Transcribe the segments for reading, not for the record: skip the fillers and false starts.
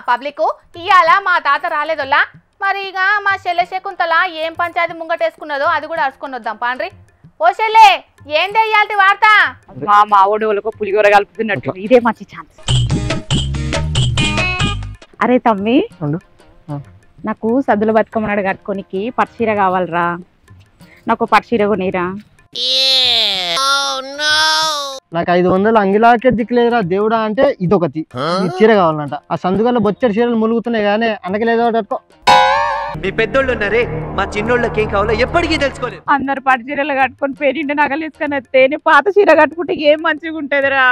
Public ఇయాల మా తాత రాలేదోలా మరి ఇక మా చెల్లె శకుంతల ఏం పంచాయతీ ముంగటేసుకున్నదో అది కూడా అరుచుకొని వద్దాం పాండ్రి. ఓ చెల్లె ఏందే ఇయాల్టి వార్త? మా మావోడు వాళ్ళకు పులిగోర కలుపుతున్నట్టు ఇదే మంచి ఛాన్స్. అరే తమ్మి, నాకు సద్దుల బతుకమ్మనాడు కట్టుకోనికి పట్టుచీర కావాలరా, నాకు పట్టుచీర కొనిరా. నాకు 500 అంగిలాకే దిక్కులేదురా దేవుడా అంటే ఇదొకటి చీర కావాలంట. ఆ సందుగల్లో బొచ్చడి చీరలు ములుగుతున్నాయి కానీ అనకలేదో కట్టుకో. మీ పెద్దోళ్ళు ఉన్నారే, మా చిన్నోళ్ళకి ఏం కావాలో ఎప్పటికీ తెలుసుకోలేదు. అందరు పట్టు చీరలు కట్టుకొని పేరింటి నగలేసుకొని వస్తే పాత చీర కట్టుకుంటే ఏం మంచిగా ఉంటదిరా.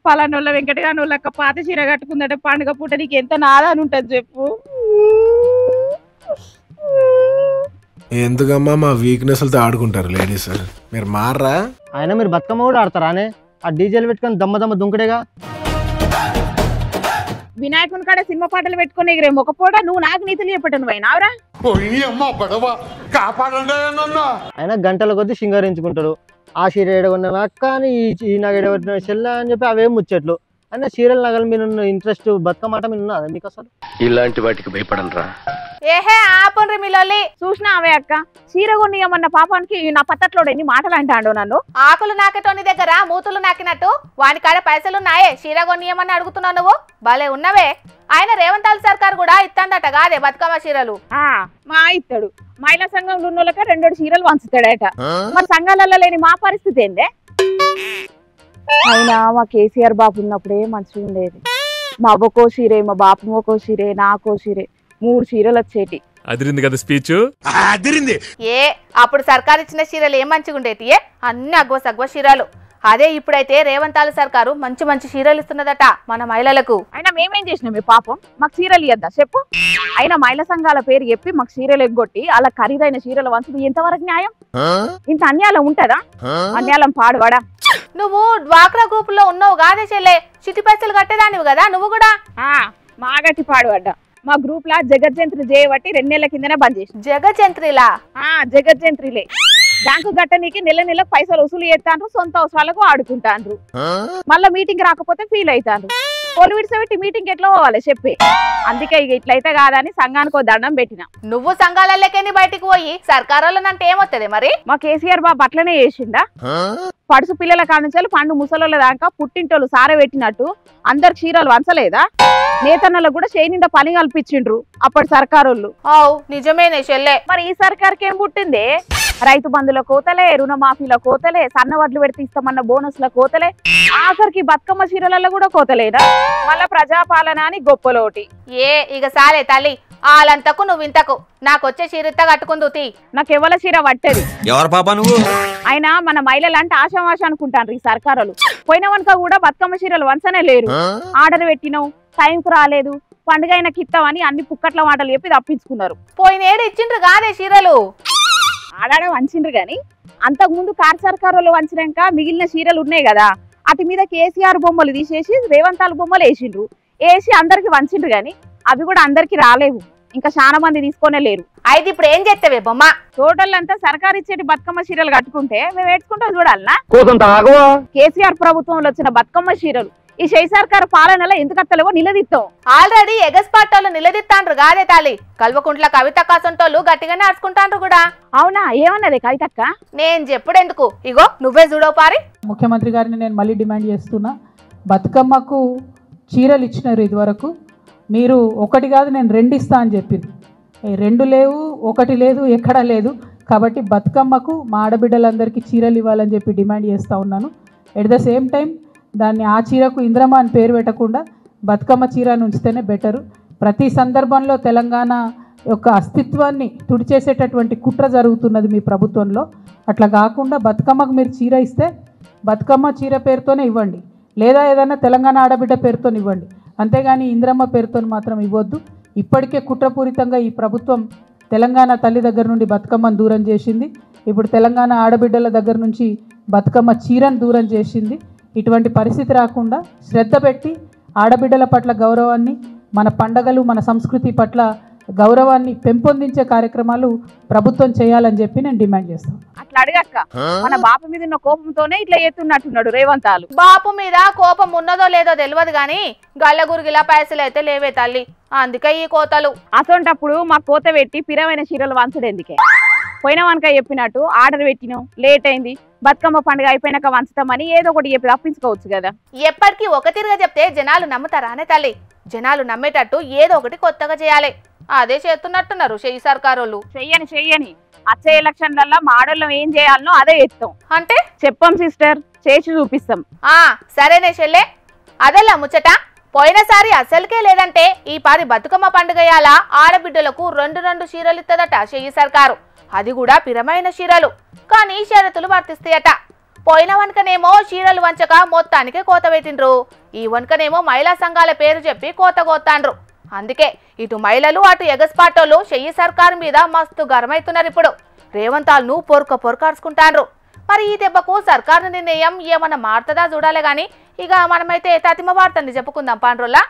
పలానోళ్ళ వెంకటగానోళ్ళక్క పాత చీర కట్టుకుందంటే పండుగ పూట నీకు ఎంత నాదాని ఉంటది చెప్పు. ఎందుకమ్మా మా వీక్నెస్లతో ఆడుకుంటారు లేడీస్, మీరు మారరా? ఆయన మీరు బతుకమ్మ కూడా ఆడతారా అనే? ఆ డీజేలు పెట్టుకొని దమ్మ దుంకుడేగా. వినాయకుని కాడ సినిమా పాటలు పెట్టుకుని ఎగిరే మొక్కపోడా నువ్వు నాకు నీతులు చెప్పటను అయినావురా. ఆయన గంటల కొద్దీ సింగారించుకుంటాడు. ఆ చీర ఏడగొన్న అక్క అని ఈ నగ ఏడగొట్టిన చెల్ల అని చెప్పి అవేం ముచ్చట్లు. అయినా చీరల నగల మీద ఉన్న ఇంట్రెస్ట్ బతుకమ్మ ఆట మీద ఉన్నదా మీకు అసలు? ఇలాంటి వాటికి భయపడనరా. ఏహే ఆపండ్రి మిల్లొల్లి. చూసినా అవే అక్క, చీర కొనియమన్న పాపానికి నా పత్తట్లోడు ఎన్ని మాటలు అంటాడు నన్ను. ఆకులు నాకేటోని దగ్గర మూతులు నాకినట్టు వాని కాడ పైసలున్నాయే చీర కొనియమని అడుగుతున్నావు నువ్వు. భలే ఉన్నవే. ఆయన రేవంత్ సర్కార్ కూడా ఇస్తాందట కాదే బతుకమ్మ చీరలు. మా ఇస్తాడు, మహిళా సంఘంలో ఉన్న వాళ్ళకి 2 చీరలు వంచుతాడట. మరి సంఘాలలో లేని మా పరిస్థితి ఏందే? అయినా మా కేసీఆర్ బాబు ఉన్నప్పుడే మంచిగా ఉండేది. మా అవ్వకో చీరే, మా బాపమ్మకో చీరే, నాకో చీరే, 3 చీరలు వచ్చేటి. అదిరింది కదా స్పీచ్. ఏ అప్పుడు సర్కార్ ఇచ్చిన చీరలు ఏం మంచిగా ఉండేటి? అన్ని అగ్వ సగ్వ చీరలు. అదే ఇప్పుడైతే రేవంత్ సర్కారు మంచి మంచి చీరలు ఇస్తున్నదట మన మహిళలకు. అయినా మేమేం చేసినాం పాపం? మాకు చీరలు ఇద్దా చెప్పు? అయినా మహిళా సంఘాల పేరు చెప్పి మాకు చీరలు ఎగ్గొట్టి అలా ఖరీదైన చీరలు వంచడం ఎంతవరకు న్యాయం? ఇంత అన్యాయం ఉంటదా? అన్యాయం పాడువాడా. నువ్వు డ్వాక్రా గ్రూప్ లో ఉన్నావు కాదే చెల్లె, చిట్టి పైసలు కట్టేదానివి కదా నువ్వు కూడా. మా గట్టి పాడువాడా. మా గ్రూప్ లా జగజ్జంత్రి చేయబట్టి 2 నెలల కిందనే బంద్ చేసి. జగజ్జంత్రిలా? జగజ్జంత్రిలే. బ్యాంకు గట్టనికి నెల పైసలు వసూలు చేస్తాండ్రు, సొంత అవసరాలకు ఆడుకుంటాండ్రు. మళ్ళా మీటింగ్ రాకపోతే ఫీల్ అవుతాండ్రు. పొలు విడిసబెట్టి మీటింగ్ ఎట్లా పోవాలి చెప్పి. అందుకే ఇక ఇట్లయితే కాదని సంఘానికి దండం పెట్టిన. నువ్వు సంఘాలకెళ్ళి బయటికి పోయి సర్కారోళ్ళనంటే ఏమొత్తది మరి? మా కేసీఆర్ బాబు అట్లనే చేసిండా. పడుసు పిల్లల కానుంచాలి పండు ముసలోళ్ళ దాకా పుట్టింటోళ్ళు సారే పెట్టినట్టు అందరు చీరలు వంచలేదా? నేతన్నలకు కూడా చేయనిండా పని కల్పించిండ్రు అప్పటి సర్కారోళ్ళు. నిజమేనే చెల్లె. మరి ఈ సర్కార్కి ఏం పుట్టింది? రైతు బంధుల కోతలే, రుణమాఫీల కోతలే, సన్నవడ్లు పెడితే ఇస్తామన్న బోనస్ల కోతలే, ఆఖరికి బతుకమ్మ చీరలలో కూడా కోతలేదా? మళ్ళా ప్రజాపాలన అని గొప్పలోటి. ఇక సాలే తల్లి, వాళ్ళంతకు నువ్వు ఇంతకు. నాకొచ్చే చీరిత్త కట్టుకుందు తీ. నాకు ఎవల చీర పట్టేది? ఎవరు పాప నువ్వు? అయినా మన మహిళలు అంటే ఆశామాష అనుకుంటారు ఈ సర్కారులు. పోయిన వనక కూడా బతుకమ్మ చీరలు వంచనే లేరు. ఆర్డర్ పెట్టినావు, టైంకు రాలేదు, పండుగ అయినకి ఇస్తామని అన్ని పుక్కట్ల మాటలు చెప్పి తప్పించుకున్నారు. పోయినేడు ఇచ్చిండ్రు కాదే చీరలు. ఆడాడ వంచిండ్రు గాని అంతకు ముందు కార్ సర్కారులు వంచినాక మిగిలిన చీరలు ఉన్నాయి కదా, అటు మీద కేసీఆర్ బొమ్మలు తీసేసి రేవంత్ బొమ్మలు వేసిండ్రు. వేసి అందరికి వంచిండ్రు గాని అవి కూడా అందరికి రాలేవు. ఇంకా చాలా మంది తీసుకునే లేరు. అయితే ఇప్పుడు ఏం చేస్తావే బొమ్మ? టోటల్ అంతా సర్కారు ఇచ్చేటి బతుకమ్మ చీరలు కట్టుకుంటే మేము వేసుకుంటా చూడాలనా? కేసీఆర్ ప్రభుత్వంలో వచ్చిన బతుకమ్మ చీరలు ఈ శై సర్కారు పాలనలో ఎందుకు అత్తలేవో నిలదీస్తాం. ఆల్రెడీ ఎగస్పాటోళ్ళు నిలదీస్తాండ్రు కాదే తాలి. కల్వకుంట్ల కవిత కాసంటోళ్ళు గట్టిగానే ఆడుకుంటాండ్రు కూడా. అవునా? ఏమన్నది కవితక్క? నేను చెప్పుడెందుకు, ఇగో నువ్వే చూడవు పారి. ముఖ్యమంత్రి గారిని నేను మళ్ళీ డిమాండ్ చేస్తున్నా, బతుకమ్మకు చీరలు ఇచ్చినారు ఇదివరకు, మీరు 1 కాదు నేను 2 ఇస్తా అని చెప్పింది. 2 లేవు, 1 లేదు, ఎక్కడా లేదు. కాబట్టి బతుకమ్మకు మా ఆడబిడ్డలందరికీ చీరలు ఇవ్వాలని చెప్పి డిమాండ్ చేస్తూ ఉన్నాను. ఎట్ ద సేమ్ టైం దాన్ని ఆ చీరకు ఇంద్రమ్మ అని పేరు పెట్టకుండా బతుకమ్మ చీరను ఉంచితేనే బెటరు. ప్రతి సందర్భంలో తెలంగాణ యొక్క అస్తిత్వాన్ని తుడిచేసేటటువంటి కుట్ర జరుగుతున్నది మీ ప్రభుత్వంలో. అట్లా కాకుండా బతుకమ్మకు మీరు చీర ఇస్తే బతుకమ్మ చీర పేరుతోనే ఇవ్వండి, లేదా ఏదైనా తెలంగాణ ఆడబిడ్డ పేరుతో ఇవ్వండి. అంతేగాని ఇంద్రమ్మ పేరుతో మాత్రం ఇవ్వద్దు. ఇప్పటికే కుట్రపూరితంగా ఈ ప్రభుత్వం తెలంగాణ తల్లి దగ్గర నుండి బతుకమ్మను దూరం చేసింది. ఇప్పుడు తెలంగాణ ఆడబిడ్డల దగ్గర నుంచి బతుకమ్మ చీరను దూరం చేసింది. ఇటువంటి పరిస్థితి రాకుండా శ్రద్ధ పెట్టి ఆడబిడ్డల పట్ల గౌరవాన్ని, మన పండగలు, మన సంస్కృతి పట్ల గౌరవాన్ని పెంపొందించే కార్యక్రమాలు ప్రభుత్వం చేయాలని చెప్పి నేను డిమాండ్ చేస్తాను. అట్లా అడగక్క మన బాపు మీద ఉన్న కోపంతోనే ఇట్లా ఎత్తున్నట్టున్నాడు రేవంతాలు. బాపు మీద కోపం ఉన్నదో లేదో తెలియదు గాని గల్లగురిగిలా పైసలు అయితే లేవే తల్లి, అందుకే ఈ కోతలు. అసొంటప్పుడు మా కోత పెట్టి పిరమైన చీరలు వంచడు ఎందుకే? పోయిన వనక చెప్పినట్టు ఆర్డర్ పెట్టినాం, లేట్ అయింది, బతుకమ్మ పండుగ అయిపోయినాక వంచుతామని ఏదో ఒకటి చెప్పి తప్పించుకోవచ్చు కదా. ఎప్పటికీ ఒక తీరుగా చెప్తే జనాలు నమ్ముతారానే తల్లి? జనాలు నమ్మేటట్టు ఏదో ఒకటి కొత్తగా చేయాలి. అదే చేస్తున్నట్టున్నారు చెయ్యి సర్కారోళ్ళు. చెయ్యని వచ్చే ఎలక్షన్లలో మాడోళ్ళం ఏం చేయాలనో అదే చేస్తాం. అంటే చెప్పాం సిస్టర్, చేసి చూపిస్తాం. సరేనే చెల్లె, అదెలా ముచ్చట. పోయినసారి అసలుకే లేదంటే ఈ పారి బతుకమ్మ పండుగయాల ఆడబిడ్డలకు 2 చీరలు ఇస్తుందట చెయ్యి సర్కారు. అది కూడా పిరమైన చీరలు, కానీ షరతులు వర్తిస్తాయట. పోయిన వనకనేమో చీరలు వంచక మొత్తానికే కోత పెట్టిండ్రు, ఈ వనకనేమో మహిళా సంఘాల పేరు చెప్పి కోత కోతాండ్రు. అందుకే ఇటు మహిళలు అటు ఎగస్పాటోళ్ళు చెయ్యి సర్కారు మీద మస్తు గరమైతున్నారు. ఇప్పుడు రేవంతాలను పొరకార్చుకుంటాండ్రు. మరి ఈ దెబ్బకు సర్కారు నిర్ణయం ఏమన్నా మారుతుందా చూడాలి గాని, ఇక మనమైతే తతిమ వార్తని చెప్పుకుందాం పాండ్రోలా.